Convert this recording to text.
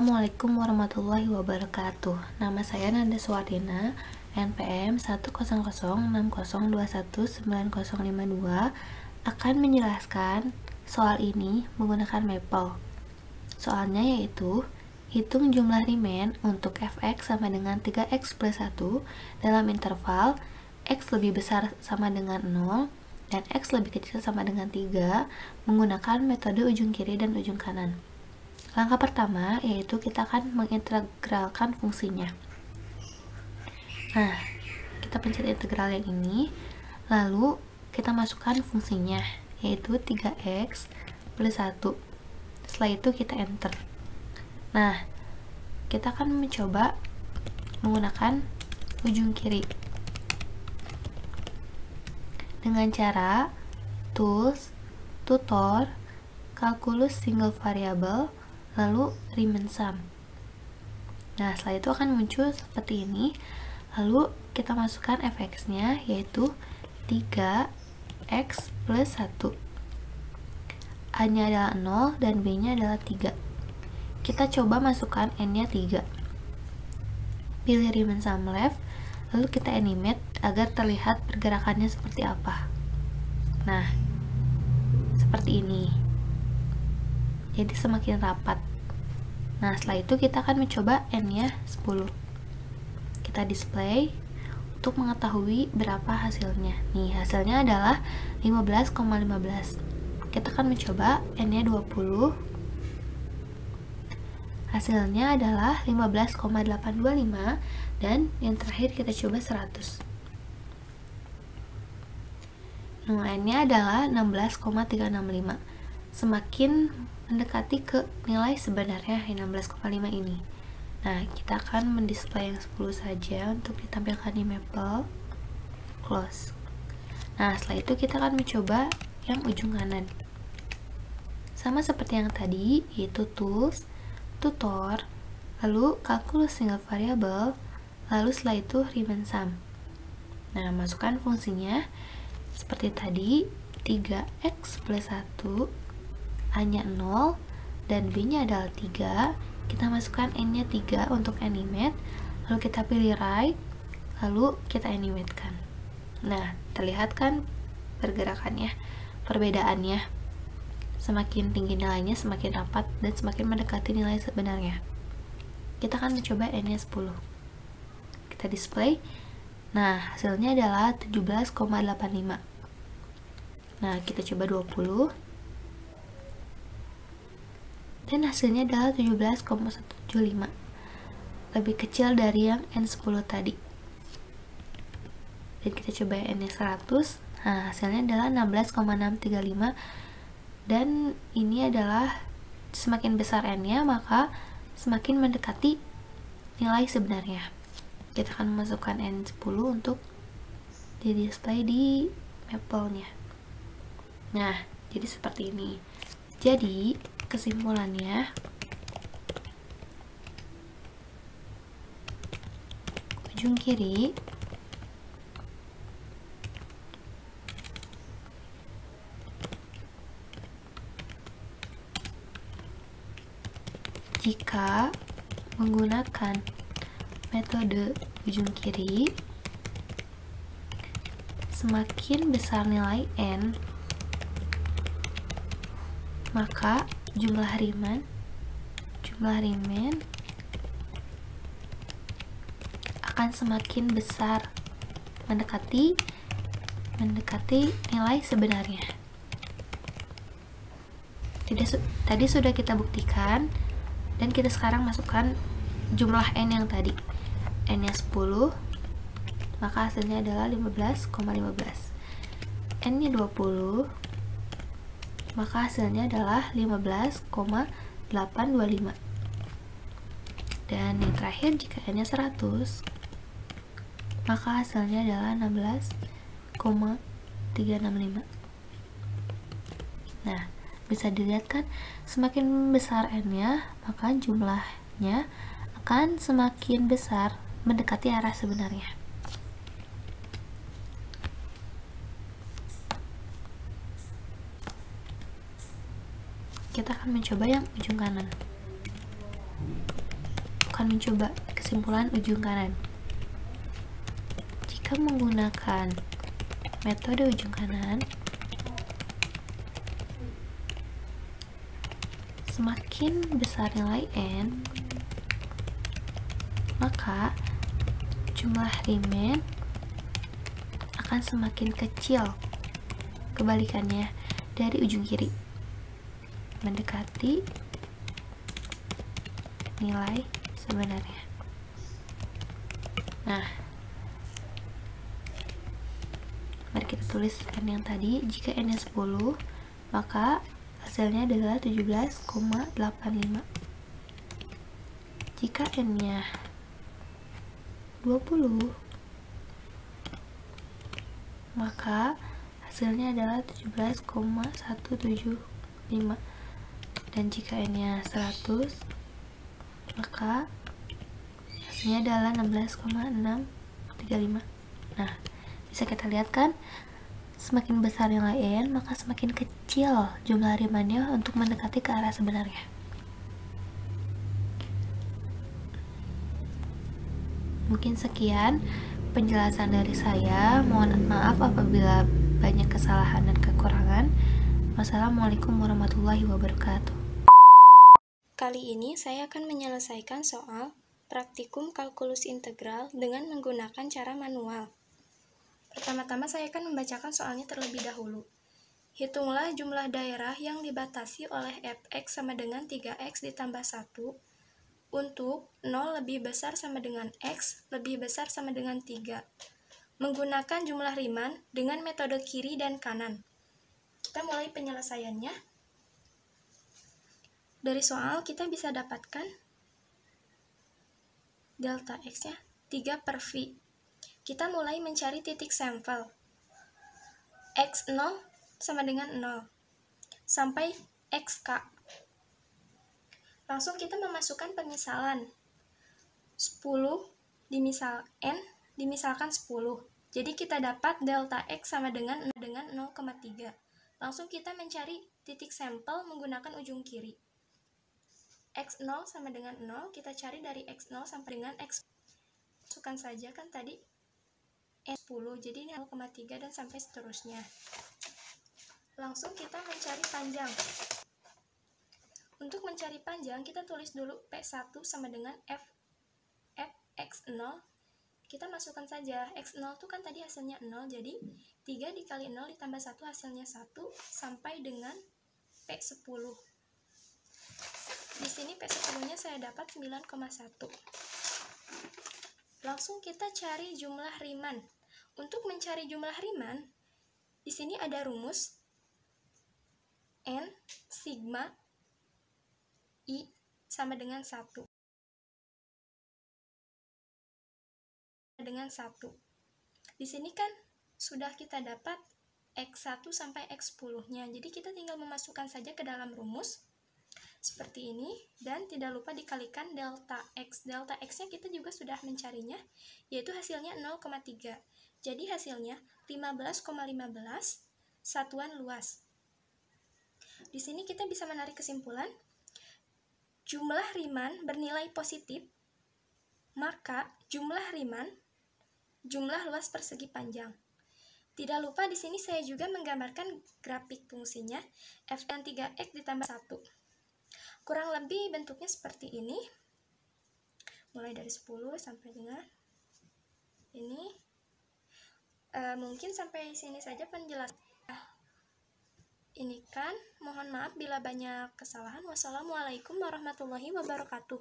Assalamualaikum warahmatullahi wabarakatuh. Nama saya Nanda Suwardina, NPM 10060219052, akan menjelaskan soal ini menggunakan Maple. Soalnya yaitu, hitung jumlah Riemann untuk fx sama dengan 3x plus 1 dalam interval x lebih besar sama dengan 0 dan x lebih kecil sama dengan 3 menggunakan metode ujung kiri dan ujung kanan. Langkah pertama yaitu kita akan mengintegralkan fungsinya. Nah, kita pencet integral yang ini, lalu kita masukkan fungsinya, yaitu 3x plus 1. Setelah itu kita enter. Nah, kita akan mencoba menggunakan ujung kiri dengan cara tools, tutor, kalkulus single variable, lalu Riemann sum. Nah, setelah itu akan muncul seperti ini. Lalu kita masukkan fx-nya, yaitu 3x plus 1. A-nya adalah 0 dan B-nya adalah 3. Kita coba masukkan N-nya 3. Pilih Riemann sum left, lalu kita animate agar terlihat pergerakannya seperti apa. Nah, seperti ini. Jadi semakin rapat. Nah, setelah itu kita akan mencoba N-nya 10. Kita display untuk mengetahui berapa hasilnya. Nih, hasilnya adalah 15,15. Kita akan mencoba N-nya 20. Hasilnya adalah 15,825 dan yang terakhir kita coba 100. Nah, N-nya adalah 16,365. Semakin mendekati ke nilai sebenarnya 16,5 ini. Nah, kita akan mendisplay yang 10 saja untuk ditampilkan di Maple. Close. Nah, setelah itu kita akan mencoba yang ujung kanan. Sama seperti yang tadi, yaitu tools, tutor, lalu kalkulus single variable, lalu setelah itu Riemann sum. Nah, masukkan fungsinya seperti tadi, 3x plus 1, A-nya 0 dan B-nya adalah 3. Kita masukkan N-nya 3 untuk animate, lalu kita pilih right, lalu kita animatekan. Nah, terlihat kan pergerakannya, perbedaannya. Semakin tinggi nilainya, semakin rapat dan semakin mendekati nilai sebenarnya. Kita akan mencoba N-nya 10. Kita display. Nah, hasilnya adalah 17,85. Nah, kita coba 20. Dan hasilnya adalah 17,175, lebih kecil dari yang N10 tadi. Dan kita coba N-nya 100. Nah, hasilnya adalah 16,635, dan ini adalah semakin besar N-nya maka semakin mendekati nilai sebenarnya. Kita akan memasukkan N10 untuk di display di Maple-nya. Nah, jadi seperti ini. Jadi kesimpulannya, ujung kiri jika menggunakan metode ujung kiri, semakin besar nilai N, maka jumlah Riemann akan semakin besar, mendekati nilai sebenarnya. Tadi sudah kita buktikan, dan kita sekarang masukkan jumlah N yang tadi. N-nya 10, maka hasilnya adalah 15,15. N-nya 20, maka hasilnya adalah 15,825. Dan yang terakhir, jika N-nya 100, maka hasilnya adalah 16,365. Nah, bisa dilihat kan, semakin besar N-nya, maka jumlahnya akan semakin besar, mendekati arah sebenarnya. Kita akan mencoba yang ujung kanan. akan mencoba kesimpulan ujung kanan. Jika menggunakan metode ujung kanan, semakin besar nilai N, maka jumlah Riemann akan semakin kecil. Kebalikannya dari ujung kiri, mendekati nilai sebenarnya. Nah, mari kita tulis N yang tadi. Jika N nya 10, maka hasilnya adalah 17,85. Jika N nya 20, maka hasilnya adalah 17,175. Dan jika N nya 100, maka hasilnya adalah 16,635. Nah, bisa kita lihat kan, semakin besar nilai N, maka semakin kecil jumlah Riemann-nya untuk mendekati ke arah sebenarnya. Mungkin sekian penjelasan dari saya. Mohon maaf apabila banyak kesalahan dan kekurangan. Wassalamualaikum warahmatullahi wabarakatuh. Kali ini saya akan menyelesaikan soal praktikum kalkulus integral dengan menggunakan cara manual. Pertama-tama saya akan membacakan soalnya terlebih dahulu. Hitunglah jumlah daerah yang dibatasi oleh fx sama dengan 3x ditambah 1 untuk 0 lebih besar sama dengan x lebih besar sama dengan 3. Menggunakan jumlah Riemann dengan metode kiri dan kanan. Kita mulai penyelesaiannya. Dari soal kita bisa dapatkan delta x-nya 3 per V. Kita mulai mencari titik sampel. X0 sama dengan 0 sampai xk. Langsung kita memasukkan pemisalan. 10 N dimisalkan 10. Jadi kita dapat delta x sama dengan 0,3. Langsung kita mencari titik sampel menggunakan ujung kiri. X0 sama dengan 0, kita cari dari X0 sampai dengan X. Masukkan saja kan tadi N10, jadi ini 0,3 dan sampai seterusnya. Langsung kita mencari panjang. Untuk mencari panjang, kita tulis dulu P1 sama dengan Fx0. Kita masukkan saja, X0 itu kan tadi hasilnya 0, jadi 3 dikali 0 ditambah 1 hasilnya 1, sampai dengan P10. Di sini P10-nya saya dapat 9,1. Langsung kita cari jumlah Riemann. Untuk mencari jumlah Riemann, di sini ada rumus N sigma I sama dengan 1. Dengan 1. Di sini kan sudah kita dapat X1 sampai X10-nya. Jadi kita tinggal memasukkan saja ke dalam rumus seperti ini, dan tidak lupa dikalikan delta x. Delta x-nya kita juga sudah mencarinya, yaitu hasilnya 0,3. Jadi hasilnya 15,15 satuan luas. Di sini kita bisa menarik kesimpulan, jumlah Riemann bernilai positif, maka jumlah Riemann jumlah luas persegi panjang. Tidak lupa di sini saya juga menggambarkan grafik fungsinya f dan 3x ditambah 1. Kurang lebih bentuknya seperti ini. Mulai dari 10 sampai dengan ini. Mungkin sampai sini saja penjelasan. Ini kan, mohon maaf bila banyak kesalahan. Wassalamualaikum warahmatullahi wabarakatuh.